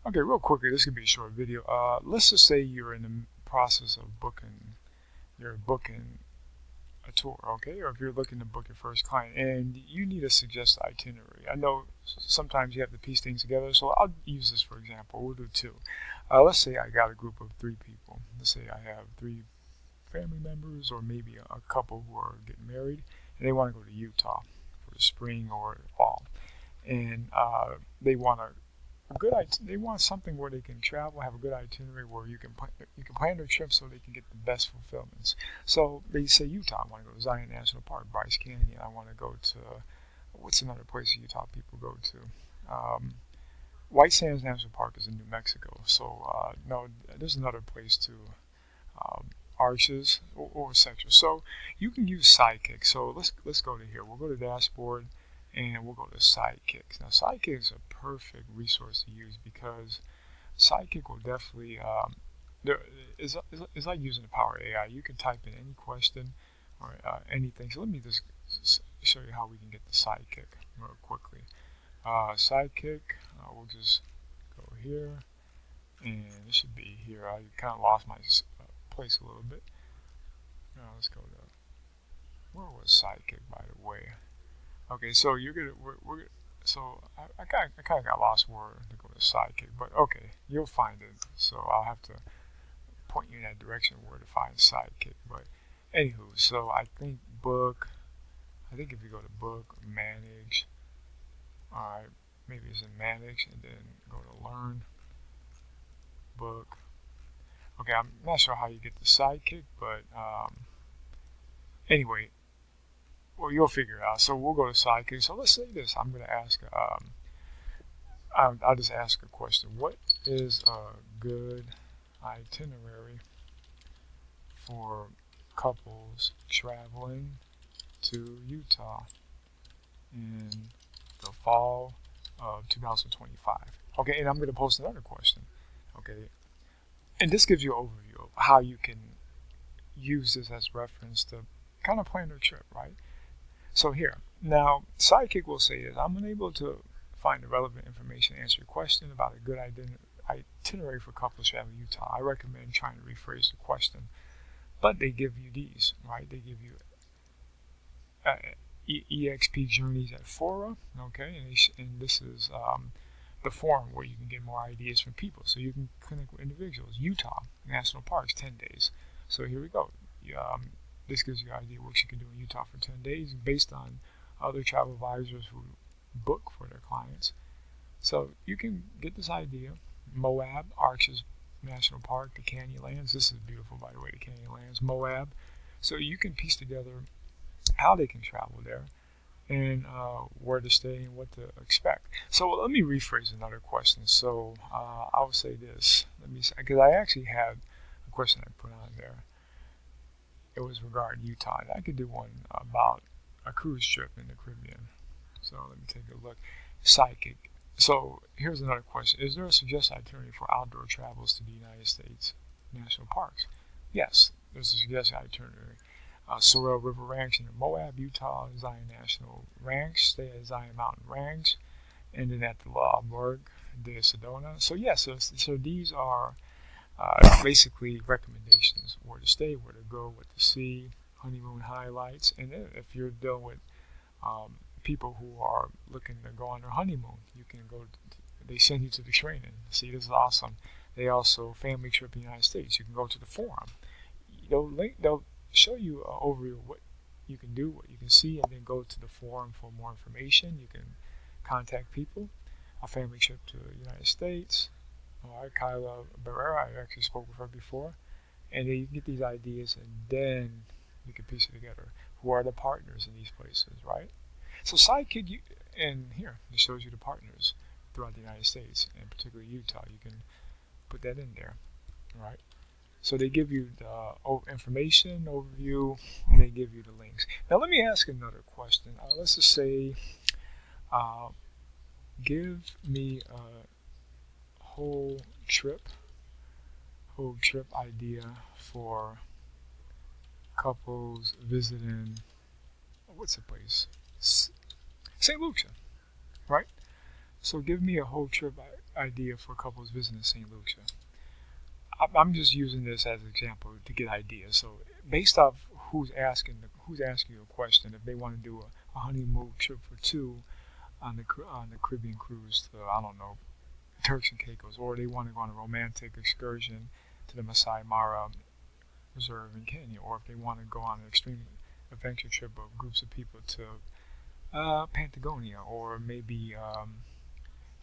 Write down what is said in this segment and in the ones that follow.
Okay, real quickly, this could be a short video. Let's just say you're in the process of you're booking a tour, okay? Or if you're looking to book your first client and you need a suggested itinerary. I know sometimes you have to piece things together, so I'll use this for example. We'll do two. Let's say I got a group of three people. Let's say I have three family members or maybe a couple who are getting married and they want to go to Utah for the spring or fall. And they want they want something where they can travel, have a good itinerary where you can plan their trip so they can get the best fulfillments. So they say Utah, I want to go to Zion National Park, Bryce Canyon. I want to go to what's another place in Utah people go to? White Sands National Park is in New Mexico. So no, there's another place too. Um, Arches or sections. So you can use Sidekick. So let's go to here. We'll go to dashboard and we'll go to Sidekick. Now Sidekick is a perfect resource to use because Sidekick will definitely it's like using the power AI. You can type in any question or anything. So let me just show you how we can get the Sidekick real quickly. Sidekick, we'll just go here and it should be here. I kind of lost my place a little bit. Let's go to where was Sidekick, by the way. Okay, so you're gonna so I kind of got lost where to go to Sidekick, but okay, you'll find it. So I'll have to point you in that direction where to find Sidekick. But anywho, so I think book. I think if you go to book, manage. Alright, maybe it's in manage and then go to learn, book. Okay, I'm not sure how you get the Sidekick, but anyway, well, you'll figure it out. So we'll go to Sidekick. So let's say this. I'm going to ask, I'll just ask a question. What is a good itinerary for couples traveling to Utah in the fall of 2025? Okay, and I'm going to post another question. Okay, and this gives you an overview of how you can use this as reference to kind of plan your trip, right? So here, now Sidekick will say is I'm unable to find the relevant information to answer your question about a good itinerary for couples traveling to Utah. I recommend trying to rephrase the question, but they give you these, right? They give you EXP journeys at Fora, okay, and this is the forum where you can get more ideas from people, so you can connect with individuals. Utah National Parks, 10 days. So here we go. This gives you an idea what you can do in Utah for 10 days based on other travel advisors who book for their clients. So you can get this idea. Moab, Arches National Park, the Canyonlands. This is beautiful, by the way, the Canyonlands. Moab. So you can piece together how they can travel there and where to stay and what to expect. So let me rephrase another question. So I will say this. Let me, because I actually had a question I put on there. It was regarding Utah. And I could do one about a cruise trip in the Caribbean. So let me take a look. Sidekick. So here's another question. Is there a suggested itinerary for outdoor travels to the United States national parks? Yes, there's a suggested itinerary. Sorrel River Ranch in Moab, Utah, Zion National Ranch, stay at Zion Mountain Ranch, and then at the Laurel de Sedona. So yes, so these are basically recommendations: where to stay, where to go, what to see, honeymoon highlights, and then if you're dealing with people who are looking to go on their honeymoon, you can go. They send you to the training. See, this is awesome. They also family trip in the United States. You can go to the forum. They'll show you an overview of what you can do, what you can see, and then go to the forum for more information. You can contact people. A family trip to the United States. All right, Kyla Barrera, I actually spoke with her before. And then you can get these ideas, and then you can piece it together. Who are the partners in these places, right? So Sidekick, and here, it shows you the partners throughout the United States, and particularly Utah. You can put that in there, right? So they give you the information overview, and they give you the links. Now let me ask another question. Let's just say, give me a whole trip idea for couples visiting, what's the place? St. Lucia, right? So give me a whole trip idea for couples visiting St. Lucia. I'm just using this as an example to get ideas. So based off who's asking you a question, if they want to do a honeymoon trip for two on the Caribbean cruise to, I don't know, Turks and Caicos, or they want to go on a romantic excursion to the Masai Mara Reserve in Kenya, or if they want to go on an extreme adventure trip of groups of people to Patagonia, or maybe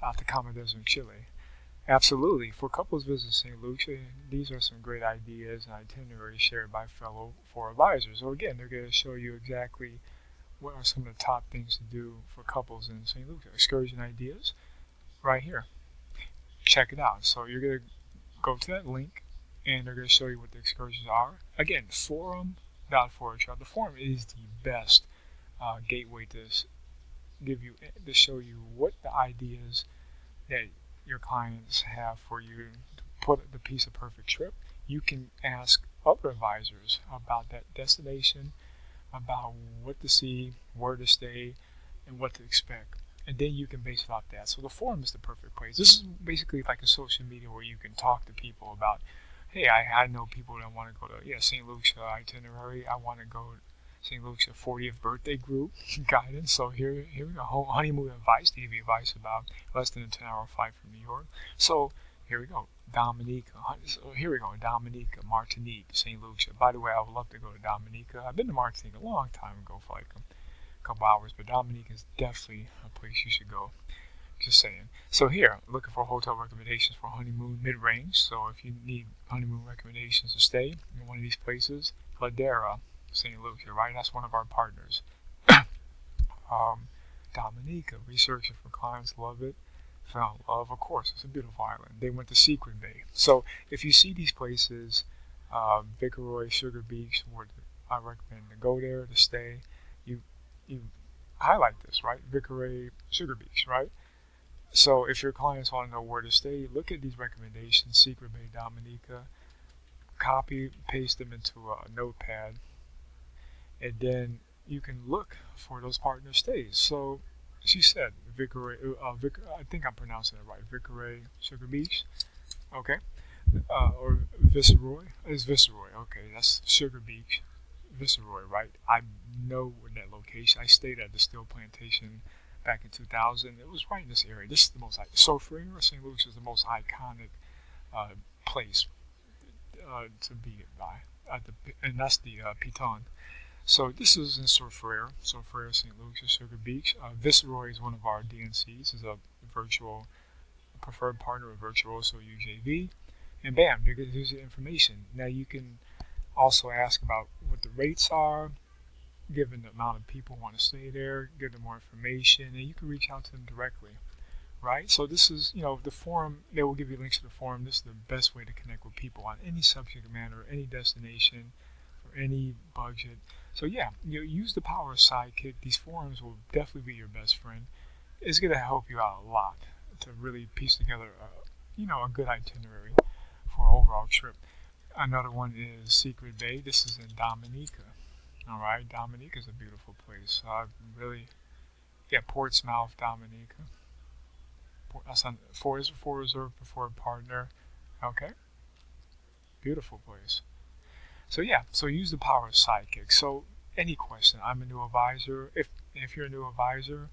Atacama Desert in Chile. Absolutely. For couples visit St. Lucia, these are some great ideas and itineraries shared by fellow Fora advisors. So again, they're going to show you exactly what are some of the top things to do for couples in St. Lucia. Excursion ideas right here. Check it out. So you're going to go to that link, and they're going to show you what the excursions are. Again, forum.foratravel. The forum is the best gateway to show you what the ideas that your clients have for you to put the piece of perfect trip. You can ask other advisors about that destination, about what to see, where to stay, and what to expect. And then you can base it off that. So the forum is the perfect place. This is basically like a social media where you can talk to people about, hey, I know people that want to go to St. Lucia itinerary. I want to go St. Lucia 40th birthday group guidance. So here we go. Honeymoon advice to give you advice about less than a 10-hour flight from New York. So here we go. Dominica. So here we go. Dominica, Martinique, St. Lucia. By the way, I would love to go to Dominica. I've been to Martinique a long time ago for like a couple hours, but Dominica is definitely a place you should go. Just saying. So here, looking for hotel recommendations for honeymoon mid-range. So if you need honeymoon recommendations to stay in one of these places, Ladera, St. Lucia, right? That's one of our partners. Dominica, researching for clients, love it. Found love, of course, it's a beautiful island. They went to Secret Bay. So if you see these places, Viceroy, Sugar Beach, I recommend to go there to stay. You highlight this, right? Viceroy, Sugar Beach, right? So if your clients want to know where to stay, look at these recommendations, Secret Bay, Dominica, copy, paste them into a notepad, and then you can look for those partner stays. So she said, I think I'm pronouncing it right, Viceroy, Sugar Beach, okay, or Viceroy, it's Viceroy, okay, that's Sugar Beach, Viceroy, right? I know that location. I stayed at the Still Plantation back in 2000. It was right in this area. This is the most, Fora, St. Louis is the most iconic place to be by, and that's the Piton. So this is in Fora, St. Lucia, Sugar Beach. Viceroy is one of our DNCs. Is a virtual preferred partner of Virtuoso UJV, and bam, you're going to use the information. Now you can also ask about what the rates are, given the amount of people who want to stay there, give them more information, and you can reach out to them directly, right? So this is, the forum, they will give you links to the forum. This is the best way to connect with people on any subject matter, any destination, or any budget. So yeah, use the power of Sidekick. These forums will definitely be your best friend. It's going to help you out a lot to really piece together, a good itinerary for an overall trip. Another one is Secret Bay. This is in Dominica. All right, Dominica is a beautiful place. Portsmouth, Dominica. That's on Fora Reserve Preferred Partner. Okay, beautiful place. So yeah, so use the power of Sidekick. So any question, I'm a new advisor. If you're a new advisor,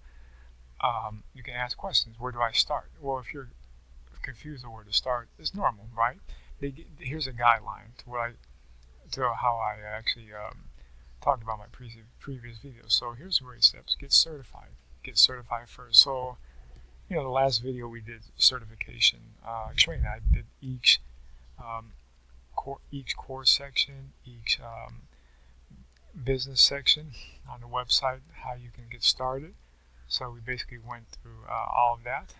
you can ask questions. Where do I start? Well, if you're confused on where to start, it's normal, right? Here's a guideline to how I actually talked about my previous videos. So here's the great steps. Get certified. Get certified first. So, the last video we did certification training. I did each course section, each business section on the website, how you can get started. So we basically went through all of that.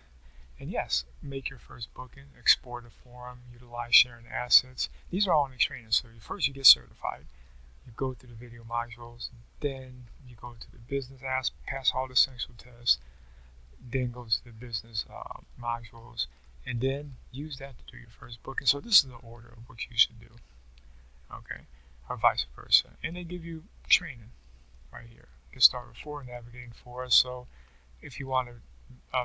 And yes, make your first booking, explore the forum, utilize sharing assets. These are all in the training. So first you get certified. You go through the video modules, then you go to the business pass all the essential tests, then go to the business modules, and then use that to do your first booking. So this is the order of what you should do, okay, or vice versa. And they give you training right here. Get started with Fora, navigating Fora. So if you want to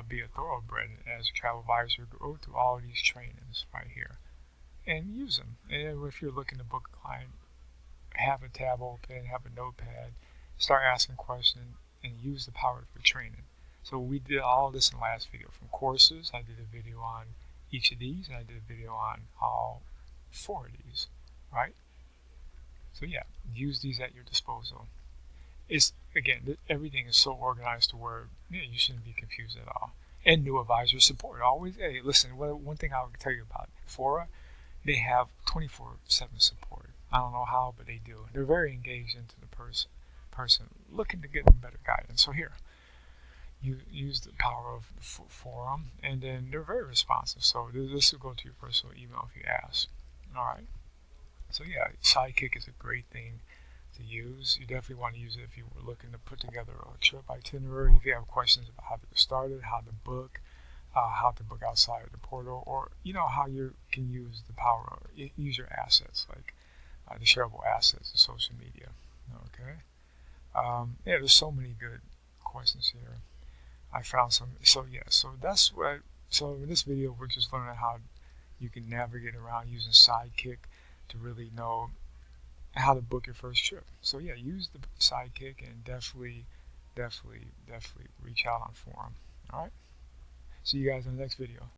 be a thoroughbred as a travel advisor. Go through all these trainings right here and use them. And if you're looking to book a client, have a tab open, have a notepad, start asking questions, and use the power of your training. So we did all this in the last video. From courses, I did a video on each of these, and I did a video on all 4 of these, right? So yeah, use these at your disposal. It's, again, everything is so organized to where you shouldn't be confused at all. And new advisor support. Always, hey, listen, one thing I will tell you about Fora, they have 24/7 support. I don't know how, but they do. They're very engaged into the person looking to get them better guidance. So here, you use the power of the forum, and then they're very responsive. So this will go to your personal email if you ask. All right. So yeah, Sidekick is a great thing to use. You definitely want to use it if you were looking to put together a trip itinerary. If you have questions about how to get started, how to book outside of the portal, or how you can use the power, use your assets like the shareable assets of social media. Okay. Yeah, there's so many good questions here. I found some. So yeah, so that's what. So in this video, we're just learning how you can navigate around using Sidekick to really know how to book your first trip. So yeah, use the Sidekick and definitely reach out on forum. All right. See you guys in the next video.